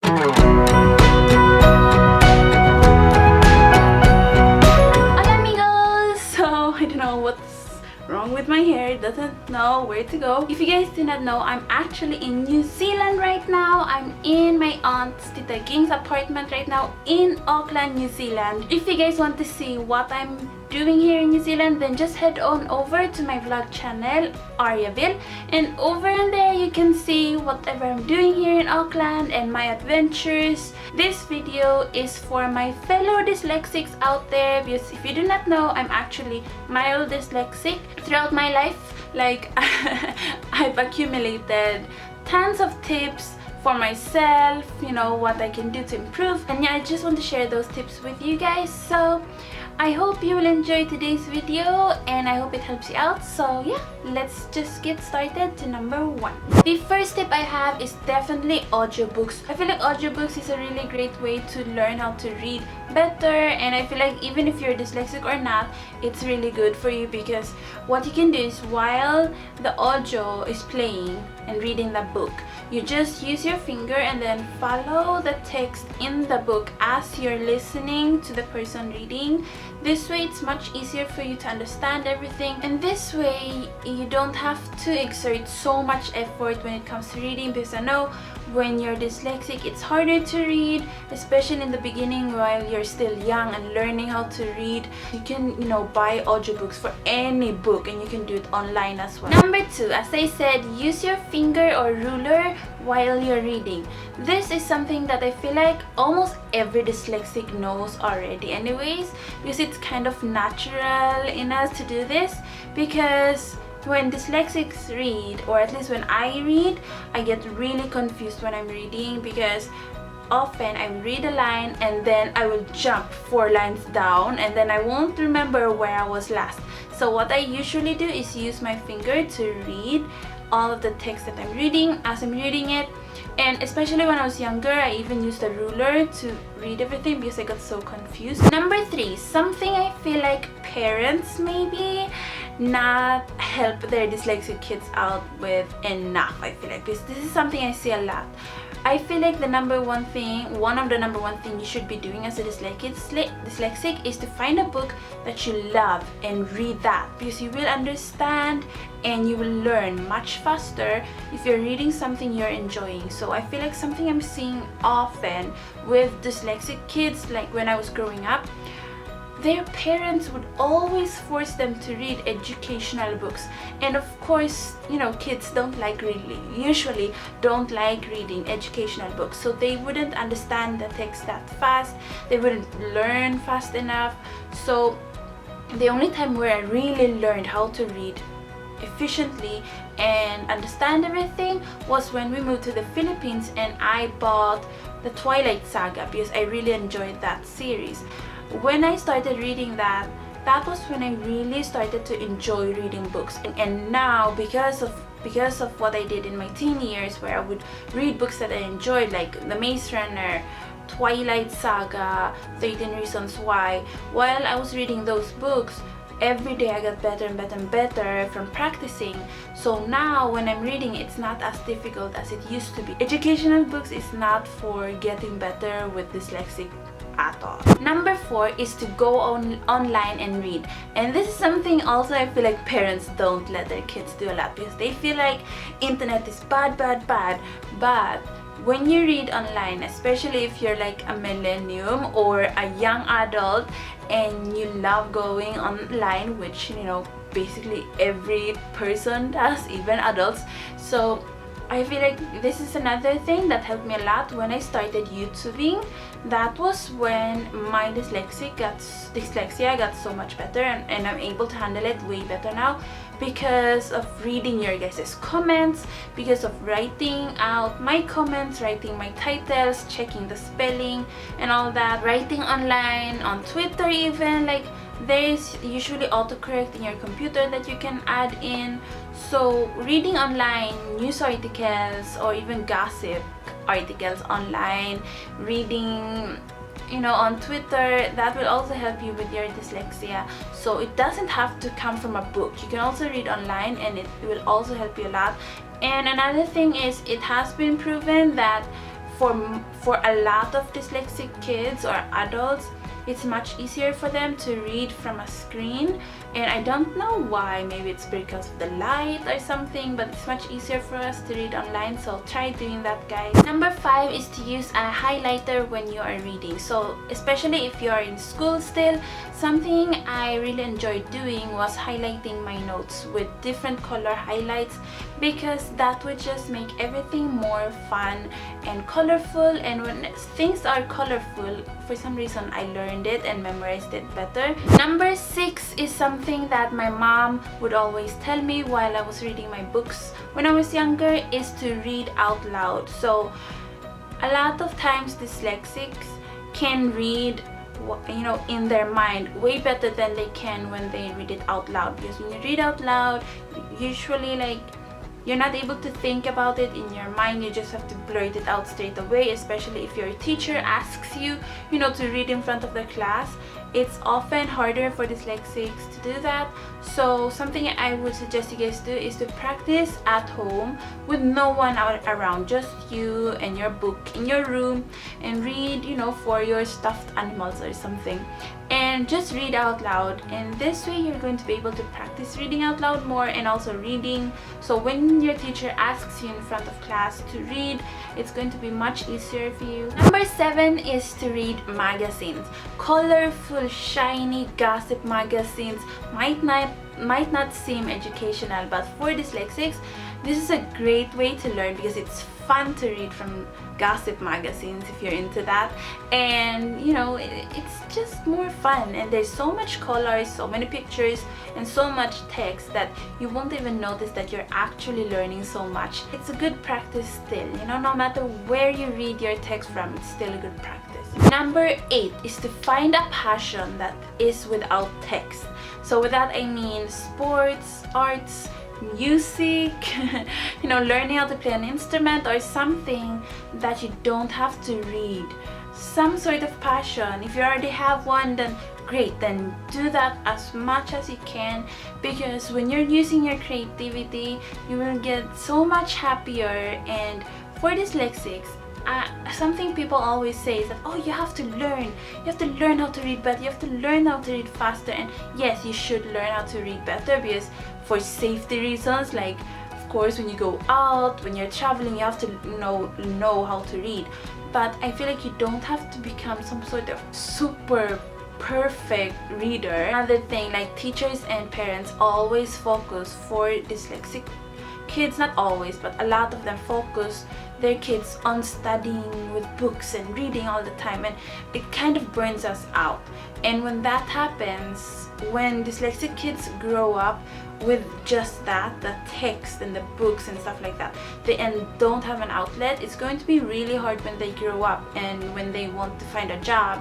Hola amigos! So I don't know what's wrong with my hair, it doesn't know where to go. If you guys do not know, I'm actually in New Zealand right now. I'm in my aunt's Tita Ging's apartment right now in Auckland, New Zealand. If you guys want to see what I'm doing here in New Zealand, then just head on over to my vlog channel Aryaville, and over in there you can see whatever I'm doing here in Auckland and my adventures. This video is for my fellow dyslexics out there, because if you do not know, I'm actually mild dyslexic. Throughout my life, like I've accumulated tons of tips for myself, you know, what I can do to improve, and yeah, I just want to share those tips with you guys. So I hope you will enjoy today's video and I hope it helps you out. So yeah, let's just get started to number 1. The first tip I have is definitely audiobooks. I feel like audiobooks is a really great way to learn how to read better, and I feel like even if you're dyslexic or not, it's really good for you, because what you can do is while the audio is playing and reading the book, you just use your finger and then follow the text in the book as you're listening to the person reading. This way it's much easier for you to understand everything, and this way you don't have to exert so much effort when it comes to reading, because I know when you're dyslexic it's harder to read, especially in the beginning while you're still young and learning how to read. You can, you know, buy audiobooks for any book, and you can do it online as well. Number 2, as I said, use your finger or ruler while you're reading. This is something that I feel like almost every dyslexic knows already anyways, because it's kind of natural in us to do this. Because when dyslexics read, or at least when I read, I get really confused when I'm reading, because often I read a line and then I will jump 4 lines down and then I won't remember where I was last. So what I usually do is use my finger to read all of the text that I'm reading as I'm reading it. And especially when I was younger, I even used a ruler to read everything because I got so confused. Number 3, something I feel like parents maybe not help their dyslexic kids out with enough, I feel like, because this is something I see a lot. I feel like one of the number one thing you should be doing as a dyslexic is to find a book that you love and read that, because you will understand and you will learn much faster if you're reading something you're enjoying. So I feel like something I'm seeing often with dyslexic kids, like when I was growing up, their parents would always force them to read educational books, and of course, you know, kids usually don't like reading educational books, so they wouldn't understand the text that fast, they wouldn't learn fast enough. So the only time where I really learned how to read efficiently and understand everything was when we moved to the Philippines and I bought the Twilight Saga, because I really enjoyed that series. When I started reading that was when I really started to enjoy reading books. And now, because of what I did in my teen years, where I would read books that I enjoyed, like The Maze Runner, Twilight Saga, 13 Reasons Why, while I was reading those books, every day I got better and better and better from practicing. So now when I'm reading, it's not as difficult as it used to be. Educational books is not for getting better with dyslexic at all. Number 4 is to go online and read, and this is something also I feel like parents don't let their kids do a lot, because they feel like internet is bad, but when you read online, especially if you're like a millennium or a young adult and you love going online, which, you know, basically every person does, even adults. So I feel like this is another thing that helped me a lot when I started YouTubing. That was when my dyslexia got so much better, and I'm able to handle it way better now, because of reading your guys' comments, because of writing out my comments, writing my titles, checking the spelling and all that, writing online, on Twitter even, like there's usually autocorrect in your computer that you can add in. So reading online news articles or even gossip articles online, reading, you know, on Twitter, that will also help you with your dyslexia. So it doesn't have to come from a book. You can also read online and it will also help you a lot. And another thing is, it has been proven that for a lot of dyslexic kids or adults, it's much easier for them to read from a screen, and I don't know why. Maybe it's because of the light or something, but it's much easier for us to read online, so try doing that, guys. Number 5 is to use a highlighter when you are reading. So especially if you are in school still, something I really enjoyed doing was highlighting my notes with different color highlights, because that would just make everything more fun and colorful, and when things are colorful, for some reason I learned it and memorized it better. Number 6 is something that my mom would always tell me while I was reading my books when I was younger, is to read out loud. So a lot of times dyslexics can read, you know, in their mind way better than they can when they read it out loud, because when you read out loud, usually like you're not able to think about it in your mind, you just have to blurt it out straight away, especially if your teacher asks you, you know, to read in front of the class. It's often harder for dyslexics to do that. So something I would suggest you guys do is to practice at home with no one around, just you and your book in your room, and read, you know, for your stuffed animals or something, and just read out loud. And this way you're going to be able to practice reading out loud more, and also reading, so when your teacher asks you in front of class to read, it's going to be much easier for you. Number 7 is to read magazines. Colorful, shiny gossip magazines might not seem educational, but for dyslexics, this is a great way to learn, because it's fun to read from gossip magazines if you're into that, and you know, it's just more fun, and there's so much colors, so many pictures, and so much text that you won't even notice that you're actually learning so much. It's a good practice still, you know, no matter where you read your text from, it's still a good practice. Number 8 is to find a passion that is without text. So with that I mean sports, arts, music, you know, learning how to play an instrument, or something that you don't have to read. Some sort of passion. If you already have one, then great, then do that as much as you can, because when you're using your creativity, you will get so much happier. And for dyslexics, something people always say is that, oh, you have to learn how to read better, you have to learn how to read faster. And yes, you should learn how to read better, because for safety reasons, like of course when you go out, when you're traveling, you have to know how to read. But I feel like you don't have to become some sort of super perfect reader. Another thing, like teachers and parents always focus for dyslexic kids, not always, but a lot of them focus their kids on studying with books and reading all the time, and it kind of burns us out. And when that happens, when dyslexic kids grow up with just that, the text and the books and stuff like that, and don't have an outlet, it's going to be really hard when they grow up and when they want to find a job,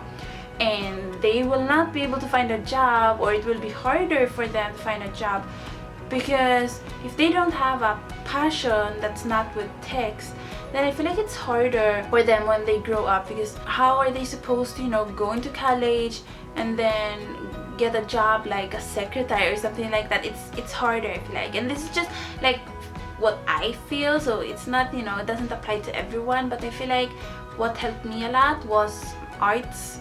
and they will not be able to find a job, or it will be harder for them to find a job, because if they don't have a passion that's not with text, then I feel like it's harder for them when they grow up, because how are they supposed to, you know, go into college and then get a job like a secretary or something like that? It's harder, I feel like. And this is just like what I feel, so it's not, you know, it doesn't apply to everyone, but I feel like what helped me a lot was arts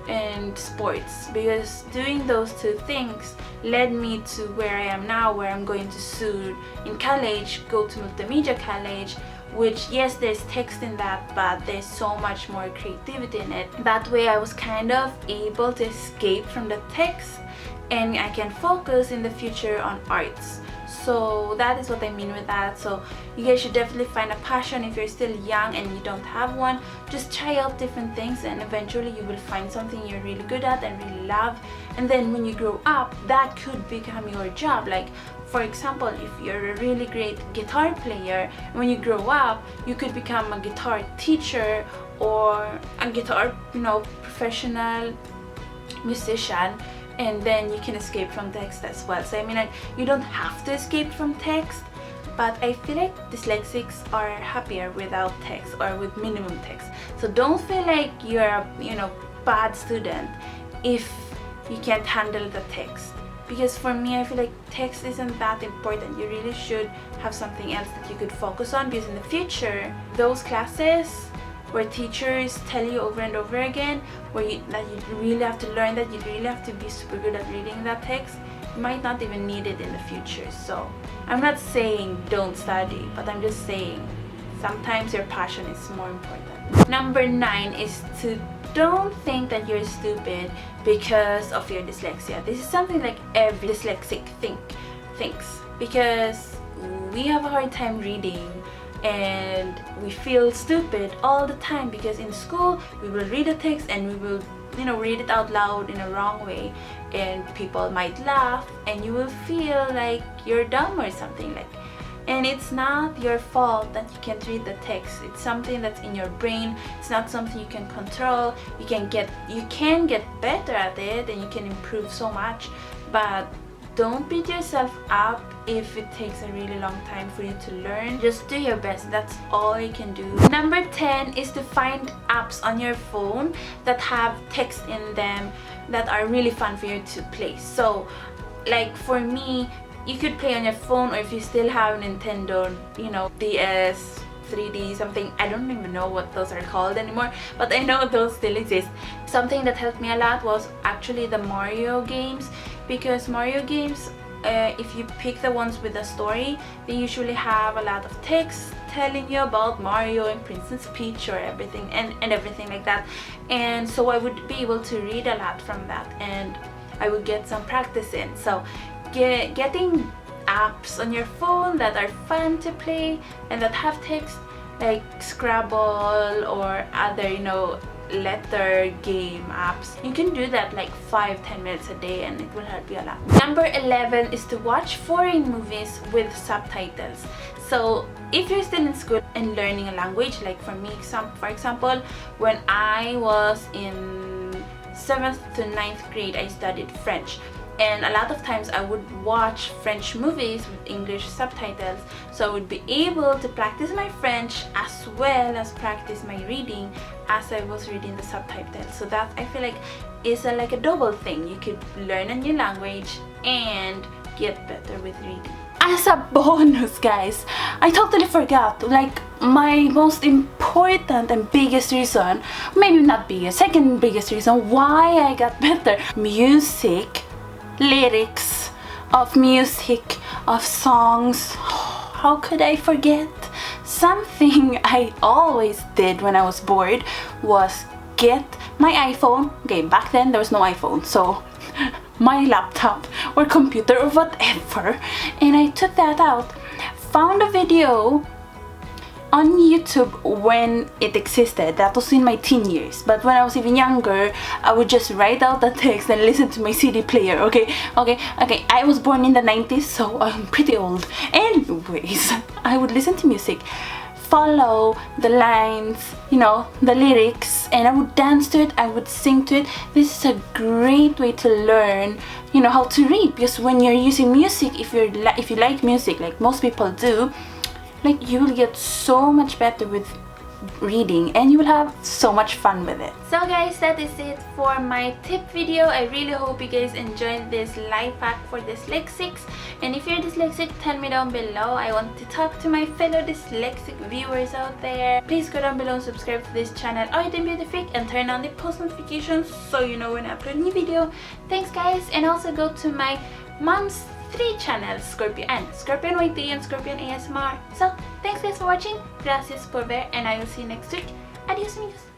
and sports, because doing those two things led me to where I am now, where I'm going to soon in college, go to multimedia college, which, yes, there's text in that, but there's so much more creativity in it. That way I was kind of able to escape from the text, and I can focus in the future on arts. So that is what I mean with that. So you guys should definitely find a passion. If you're still young and you don't have one, just try out different things, and eventually you will find something you're really good at and really love. And then when you grow up, that could become your job. Like, for example, if you're a really great guitar player, when you grow up, you could become a guitar teacher or a guitar, you know, professional musician, and then you can escape from text as well. So I mean, like, you don't have to escape from text, but I feel like dyslexics are happier without text or with minimum text. So don't feel like you're a, you know, bad student if you can't handle the text. Because for me, I feel like text isn't that important. You really should have something else that you could focus on, because in the future, those classes where teachers tell you over and over again that you really have to learn, that you really have to be super good at reading that text, you might not even need it in the future. So I'm not saying don't study, but I'm just saying sometimes your passion is more important. Number 9 is to don't think that you're stupid because of your dyslexia. This is something like every dyslexic thinks, because we have a hard time reading and we feel stupid all the time because in school we will read a text and we will read it out loud in a wrong way, and people might laugh and you will feel like you're dumb or something. And it's not your fault that you can't read the text. It's something that's in your brain. It's not something you can control. You can get better at it and you can improve so much, but don't beat yourself up if it takes a really long time for you to learn. Just do your best. That's all you can do. Number 10 is to find apps on your phone that have text in them that are really fun for you to play. So like for me, you could play on your phone, or if you still have Nintendo, DS, 3D, something. I don't even know what those are called anymore, but I know those still exist. Something that helped me a lot was actually the Mario games, because Mario games, if you pick the ones with a story, they usually have a lot of text telling you about Mario and Princess Peach or everything and everything like that. And so I would be able to read a lot from that, and I would get some practice in. So getting apps on your phone that are fun to play and that have text, like Scrabble or other letter game apps, you can do that like 5-10 minutes a day and it will help you a lot. Number 11 is to watch foreign movies with subtitles. So if you're still in school and learning a language, like for me, for example, when I was in 7th to 9th grade, I studied French. And a lot of times I would watch French movies with English subtitles, so I would be able to practice my French as well as practice my reading as I was reading the subtitles. So that, I feel like, is like a double thing. You could learn a new language and get better with reading. As a bonus, guys, I totally forgot, like, my most important and biggest reason, maybe not biggest, second biggest reason why I got better: music. Lyrics of music, of songs. How could I forget? Something I always did when I was bored was get my iPhone. Okay, back then there was no iPhone, so my laptop or computer or whatever, and I took that out, found a video on YouTube when it existed. That was in my teen years, but when I was even younger, I would just write out the text and listen to my CD player. Okay, I was born in the 90s, so I'm pretty old. Anyways, I would listen to music, follow the lines, the lyrics, and I would dance to it, I would sing to it. This is a great way to learn how to read, because when you're using music, if you like music like most people do, like, you will get so much better with reading and you will have so much fun with it. So guys, that is it for my tip video. I really hope you guys enjoyed this life hack for dyslexics, and if you're dyslexic, tell me down below. I want to talk to my fellow dyslexic viewers out there. Please go down below and subscribe to this channel, ArtAndBeautyFreak, and turn on the post notifications so you know when I upload a new video. Thanks guys, and also go to my mom's 3 channels, Scorpion YT and Scorpion ASMR. So, thanks guys for watching, gracias por ver, and I will see you next week. Adios amigos!